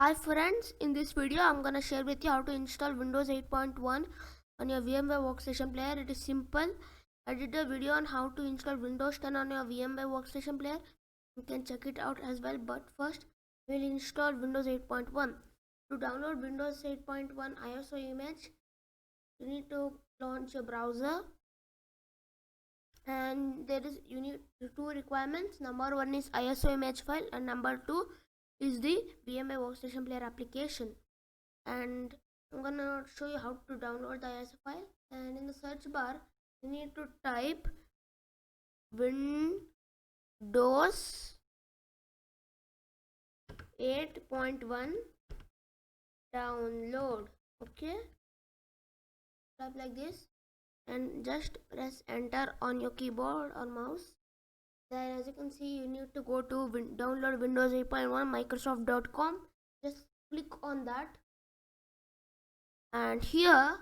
Hi friends, in this video I'm gonna share with you how to install Windows 8.1 on your VMware Workstation Player. It is simple. I did a video on how to install Windows 10 on your VMware Workstation Player. You can check it out as well, but first we'll install Windows 8.1. To download Windows 8.1 ISO image, you need to launch your browser, and you need two requirements. Number one is ISO image file, and number two is the VMware Workstation Player application. And I'm gonna show you how to download the ISO file. And in the search bar, you need to type Windows 8.1 download. Okay, type like this and just press enter on your keyboard or mouse. Then as you can see, you need to go to download Windows 8.1 Microsoft.com. Just click on that, and here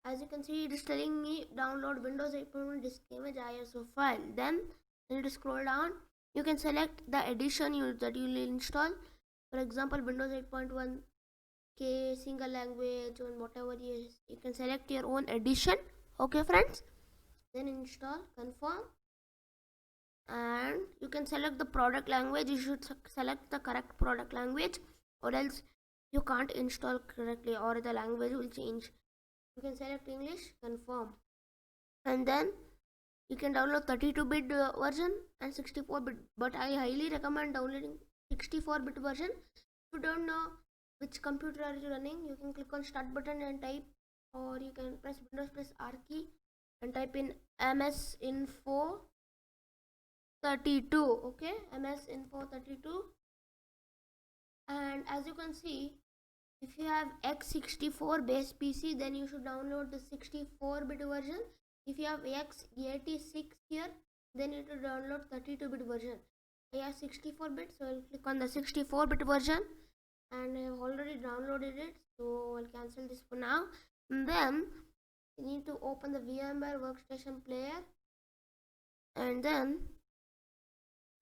as you can see it is telling me download Windows 8.1 disk image ISO file. Then you need to scroll down. You can select the edition that you will install. For example, Windows 8.1 K single language or whatever you can select your own edition. Okay friends, then install, confirm, and you can select the product language. You should select the correct product language, or else you can't install correctly or the language will change. You can select English, confirm, and then you can download 32-bit version and 64-bit, but I highly recommend downloading 64-bit version. If you don't know which computer are you running, you can click on start button and type, or you can press Windows plus R key and type in MS Info 32. Okay, MS Info 32. And as you can see, if you have x64 base PC, then you should download the 64-bit version. If you have x86 here, then you should download 32-bit version. I have 64-bit, so I'll click on the 64-bit version, and I have already downloaded it, so I'll cancel this for now. And then you need to open the VMware Workstation Player, and then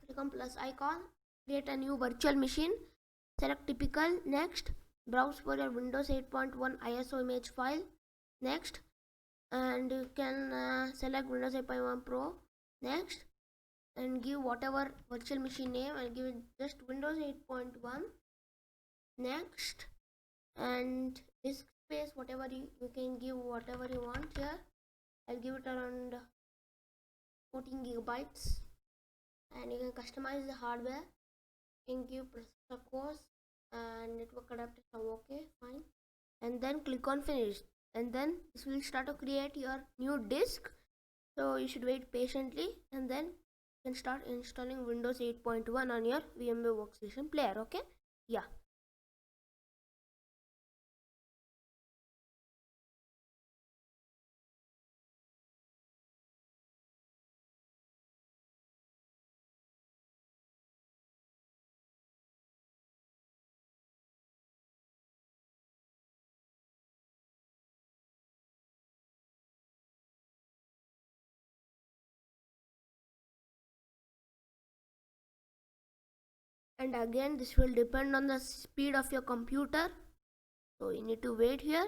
click on plus icon, create a new virtual machine, select typical, next, browse for your Windows 8.1 ISO image file, next, and you can select Windows 8.1 Pro, next, and give whatever virtual machine name. I'll give it just Windows 8.1, next, and disk space, whatever you can give whatever you want here. I'll give it around 14 gigabytes, and you can customize the hardware. You can give processor cores and network adapter. Okay, fine, and then click on finish, and then this will start to create your new disk, so you should wait patiently, and then you can start installing Windows 8.1 on your VMware Workstation Player. Okay, yeah. And again, this will depend on the speed of your computer, so you need to wait here.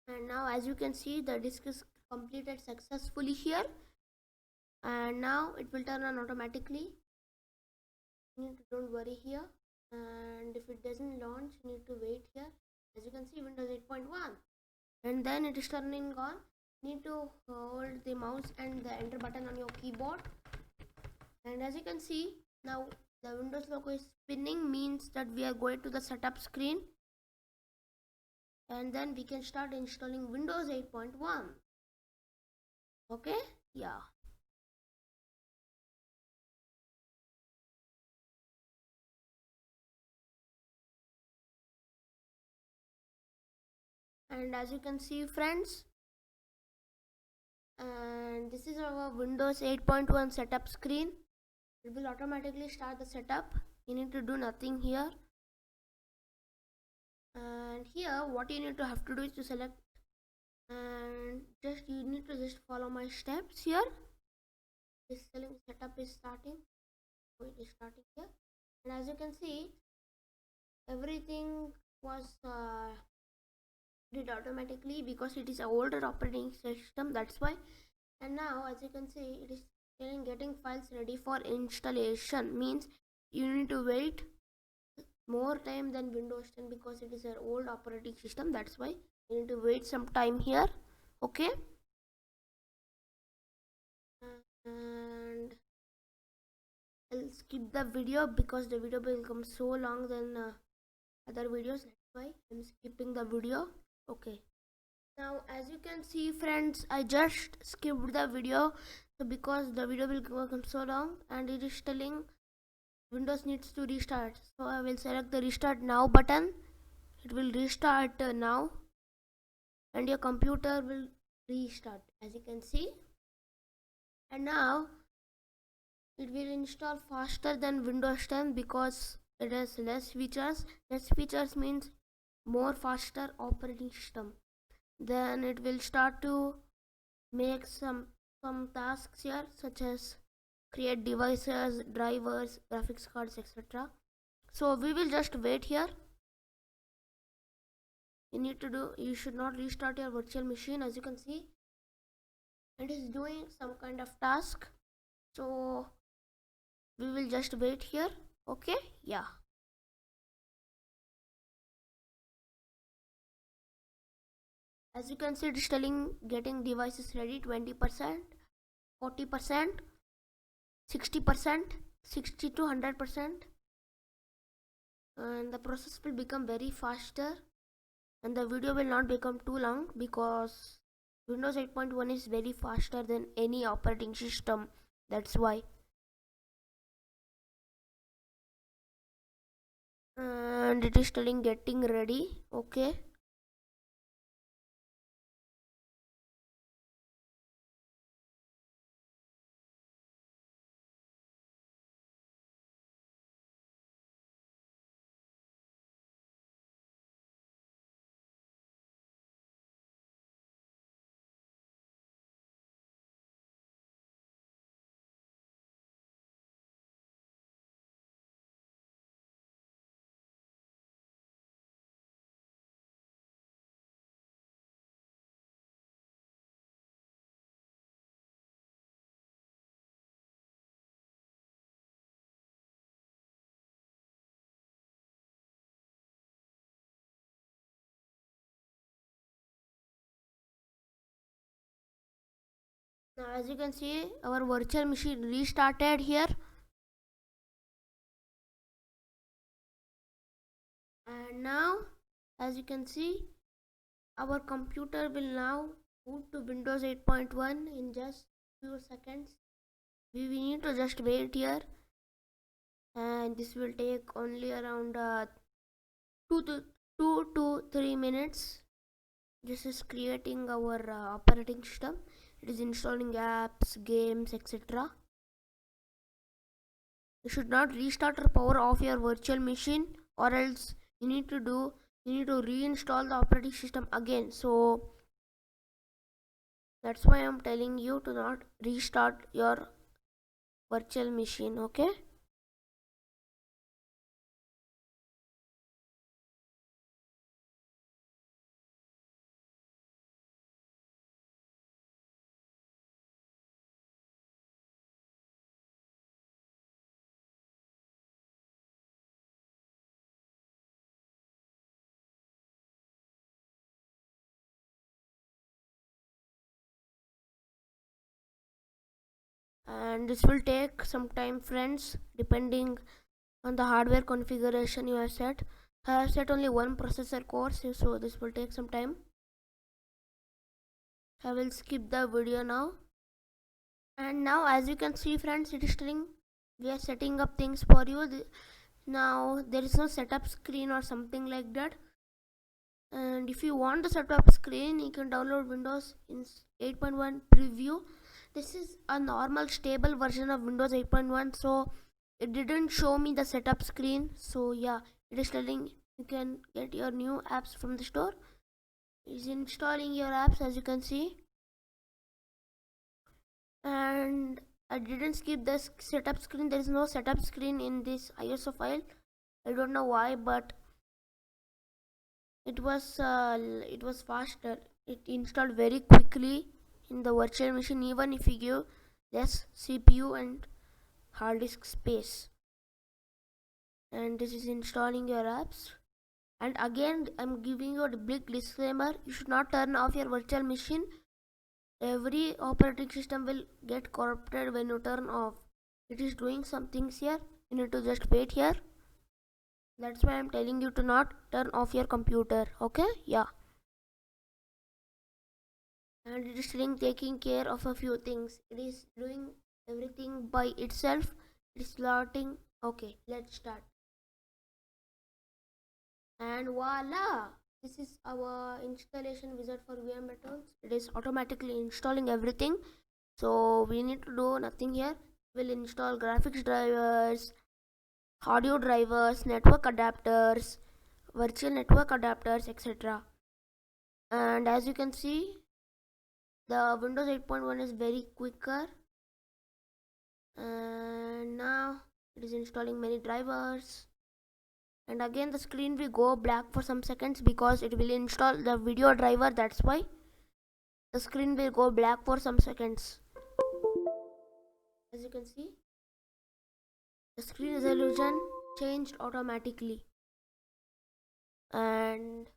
And now as you can see, the disk is completed successfully here, and now it will turn on automatically. You need to don't worry here, and if it doesn't launch, you need to wait here. As you can see, Windows 8.1, and then it is turning on. You need to hold the mouse and the enter button on your keyboard, and as you can see, now the Windows logo is spinning, means that we are going to the setup screen, and then we can start installing Windows 8.1. Okay, yeah. And as you can see friends, and this is our Windows 8.1 setup screen. It will automatically start the setup. You need to do nothing here. And here what you need to have to do is to select, and you need to just follow my steps here. This setup is starting, so it is starting here. And as you can see, everything was did automatically because it is an older operating system, that's why. And now as you can see, it is getting files ready for installation, means you need to wait more time than Windows 10 because it is an old operating system, that's why you need to wait some time here. Okay, and I'll skip the video because the video will become so long than other videos, that's why I'm skipping the video. Okay, now as you can see friends, I just skipped the video, so because the video will become so long and it is telling Windows needs to restart, so I will select the restart now button. It will restart now, and your computer will restart, as you can see. And now it will install faster than Windows 10 because it has less features. Less features means more faster operating system. Then it will start to make some tasks here, such as create devices, drivers, graphics cards, etc. So we will just wait here. You should not restart your virtual machine. As you can see, it is doing some kind of task, so we will just wait here. Okay, yeah. As you can see, it is telling getting devices ready 20%, 40%, 60%, 60 to 100%, and the process will become very faster, and the video will not become too long because Windows 8.1 is very faster than any operating system, that's why. And it is telling getting ready. Okay, now as you can see, our virtual machine restarted here, and now as you can see, our computer will now move to Windows 8.1 in just few seconds. We need to just wait here, and this will take only around 2 to 3 minutes. This is creating our operating system. It is installing apps, games, etc. You should not restart or power off your virtual machine, or else you need to reinstall the operating system again. So that's why I'm telling you to not restart your virtual machine. Okay, and this will take some time friends, depending on the hardware configuration you have set. I have set only one processor core, so this will take some time. I will skip the video now. And now as you can see friends, it is telling we are setting up things for you. Now there is no setup screen or something like that. And if you want the setup screen, you can download Windows in 8.1 preview. This is a normal stable version of Windows 8.1, so it didn't show me the setup screen. So yeah, it is telling you can get your new apps from the store. It is installing your apps, as you can see. And I didn't skip the setup screen. There is no setup screen in this ISO file. I don't know why, but it was faster. It installed very quickly in the virtual machine, even if you give less CPU and hard disk space. And this is installing your apps. And again, I'm giving you a big disclaimer: you should not turn off your virtual machine. Every operating system will get corrupted when you turn off. It is doing some things here. You need to just wait here. That's why I'm telling you to not turn off your computer. Okay? Yeah. And it is taking care of a few things. It is doing everything by itself. It is starting. Okay, let's start. And voila! This is our installation wizard for Vmware tools. It is automatically installing everything. So we need to do nothing here. We'll install graphics drivers, audio drivers, network adapters, virtual network adapters, etc. And as you can see, the Windows 8.1 is very quicker. And now it is installing many drivers. And again the screen will go black for some seconds because it will install the video driver. That's why the screen will go black for some seconds. As you can see, the screen resolution changed automatically. And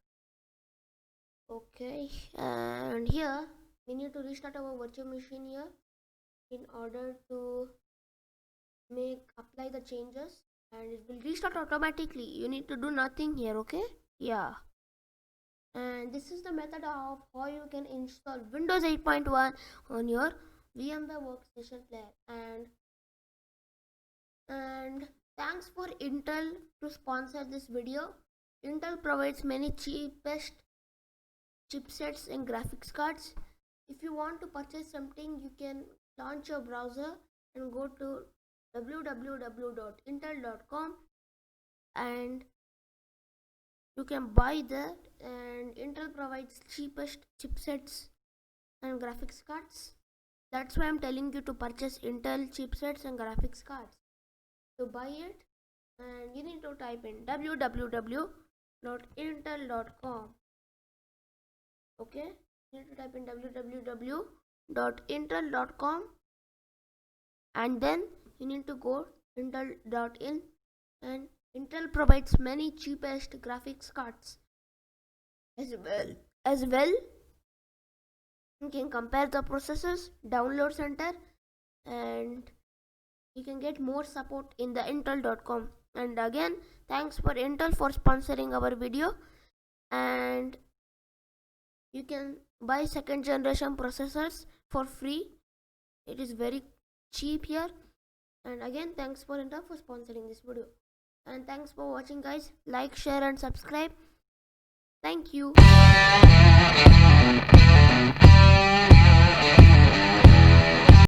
okay, and here we need to restart our virtual machine here in order to apply the changes, and it will restart automatically. You need to do nothing here. Okay, yeah. And this is the method of how you can install Windows 8.1 on your VMware Workstation player. And thanks for Intel to sponsor this video. Intel provides many cheapest chipsets and graphics cards. If you want to purchase something, you can launch your browser and go to www.intel.com and you can buy that. And Intel provides cheapest chipsets and graphics cards. That's why I'm telling you to purchase Intel chipsets and graphics cards. To buy it, and you need to type in www.intel.com. okay, you need to type in www.intel.com, and then you need to go intel.in, and Intel provides many cheapest graphics cards as well. You can compare the processors, download center, and you can get more support in the intel.com. And again, thanks for Intel for sponsoring our video. And you can buy second generation processors for free. It is very cheap here. And again, thanks for Intel for sponsoring this video. And thanks for watching, guys. Like, share and subscribe. Thank you.